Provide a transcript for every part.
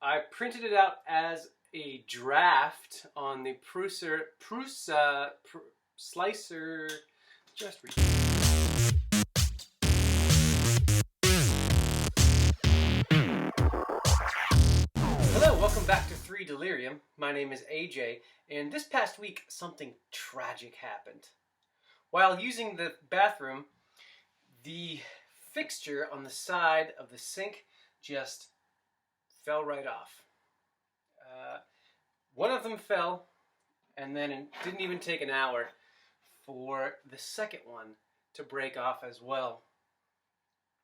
I printed it out as a draft on the slicer. Just read. Hello, welcome back to 3 Delirium. My name is AJ, and this past week something tragic happened. While using the bathroom, the fixture on the side of the sink just fell right off. One of them fell, and then it didn't even take an hour for the second one to break off as well.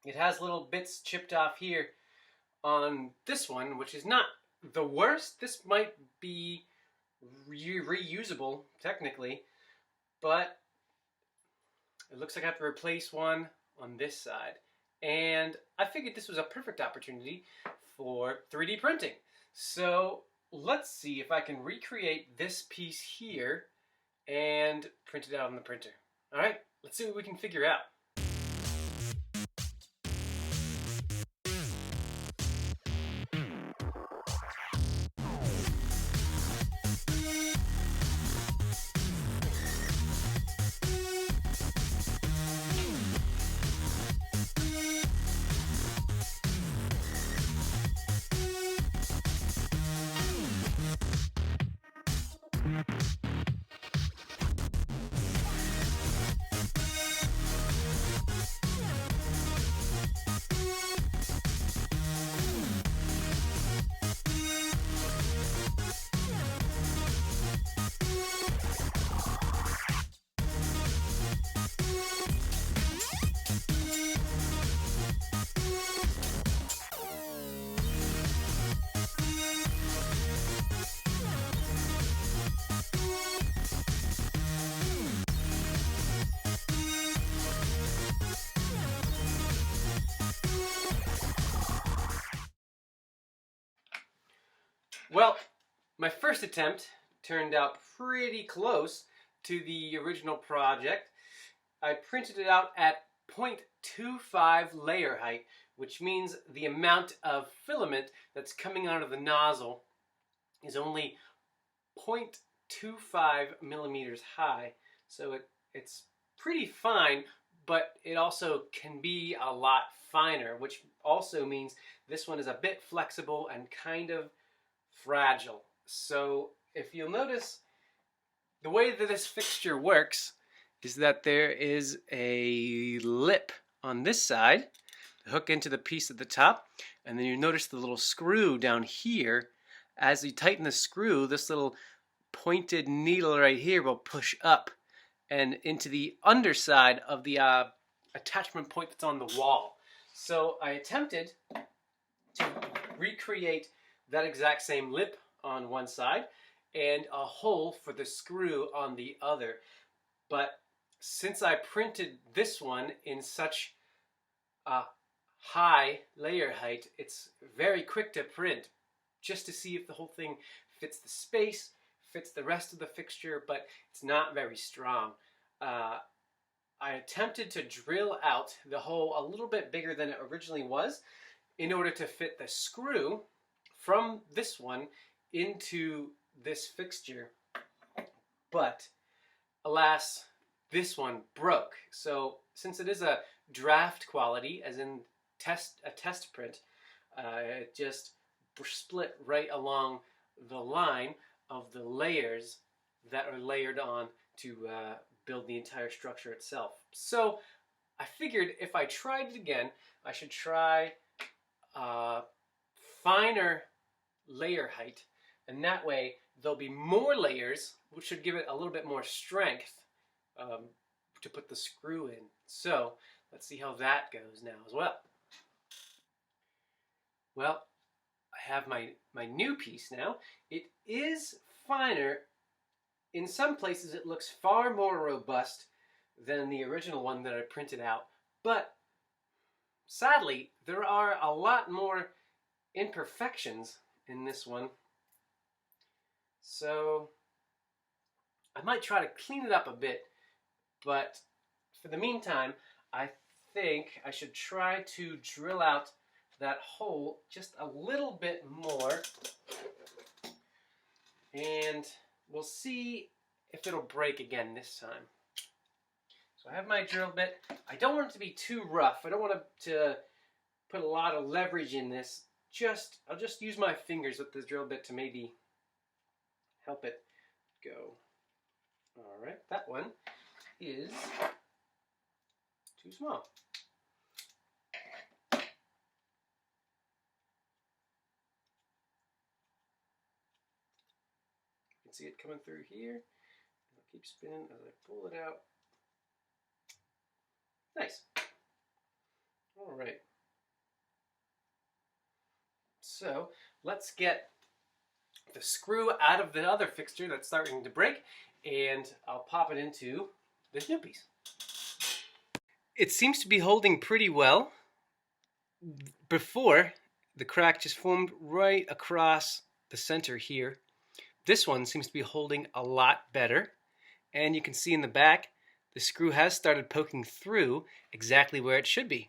It has little bits chipped off here on this one, which is not the worst. This might be reusable, technically, but it looks like I have to replace one on this side. And I figured this was a perfect opportunity for 3D printing. So let's see if I can recreate this piece here and print it out on the printer. All right, let's see what we can figure out. Well, my first attempt turned out pretty close to the original project. I printed it out at 0.25 layer height, which means the amount of filament that's coming out of the nozzle is only 0.25 millimeters high. So it's pretty fine, but it also can be a lot finer, which also means this one is a bit flexible and kind of fragile. So if you'll notice, the way that this fixture works is that there is a lip on this side to hook into the piece at the top, and then you notice the little screw down here. As you tighten the screw, this little pointed needle right here will push up and into the underside of the attachment point that's on the wall. So I attempted to recreate that exact same lip on one side and a hole for the screw on the other. But since I printed this one in such a high layer height, it's very quick to print just to see if the whole thing fits the space, fits the rest of the fixture, but it's not very strong. I attempted to drill out the hole a little bit bigger than it originally was in order to fit the screw from this one into this fixture, but alas, this one broke. So since it is a draft quality, as in a test print, it just split right along the line of the layers that are layered on to build the entire structure itself. So I figured if I tried it again, I should try finer layer height, and that way there'll be more layers, which should give it a little bit more strength to put the screw in. So let's see how that goes now as well. Well, I have my new piece now. It is finer. In some places it looks far more robust than the original one that I printed out, but sadly there are a lot more imperfections in this one. So I might try to clean it up a bit, but for the meantime, I think I should try to drill out that hole just a little bit more, and we'll see if it'll break again this time. So I have my drill bit. I don't want it to be too rough. I don't want to put a lot of leverage in this. I'll just use my fingers with this drill bit to maybe help it go. All right, that one is too small. You can see it coming through here. I'll keep spinning as I pull it out. Nice. All right. So let's get the screw out of the other fixture that's starting to break, and I'll pop it into this new piece. It seems to be holding pretty well. Before, the crack just formed right across the center here. This one seems to be holding a lot better, and you can see in the back the screw has started poking through exactly where it should be.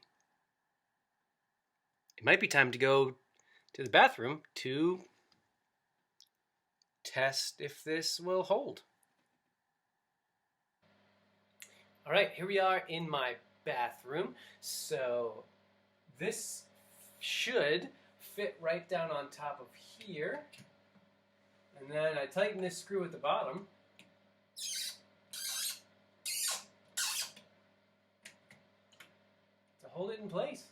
It might be time to go to the bathroom to test if this will hold. All right, here we are in my bathroom. So this should fit right down on top of here. And then I tighten this screw at the bottom. To hold it in place.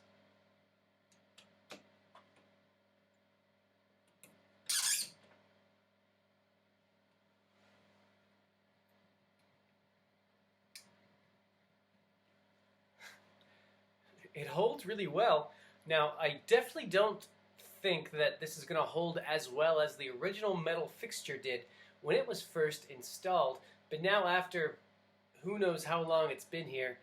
It holds really well. Now, I definitely don't think that this is going to hold as well as the original metal fixture did when it was first installed. But now, after who knows how long it's been here,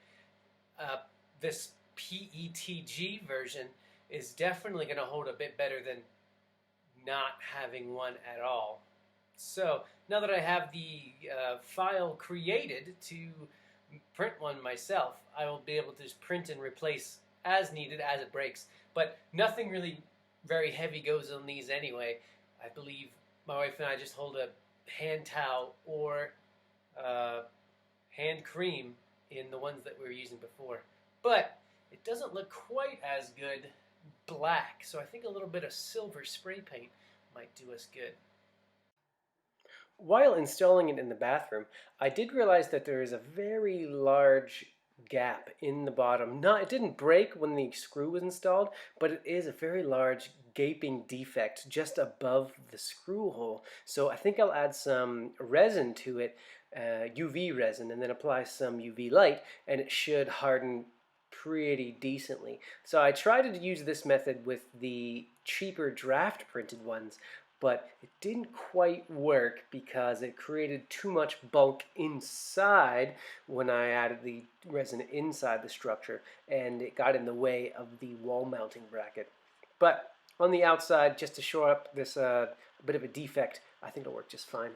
this PETG version is definitely going to hold a bit better than not having one at all. So now that I have the file created to print one myself, I will be able to just print and replace as needed as it breaks. But nothing really very heavy goes on these anyway. I believe my wife and I just hold a hand towel or hand cream in the ones that we were using before. But it doesn't look quite as good black, so I think a little bit of silver spray paint might do us good. While installing it in the bathroom, I did realize that there is a very large gap in the bottom. It didn't break when the screw was installed, but it is a very large gaping defect just above the screw hole. So I think I'll add some resin to it, UV resin, and then apply some UV light, and it should harden pretty decently. So I tried to use this method with the cheaper draft printed ones, but it didn't quite work because it created too much bulk inside when I added the resin inside the structure, and it got in the way of the wall mounting bracket. But on the outside, just to shore up this bit of a defect, I think it'll work just fine.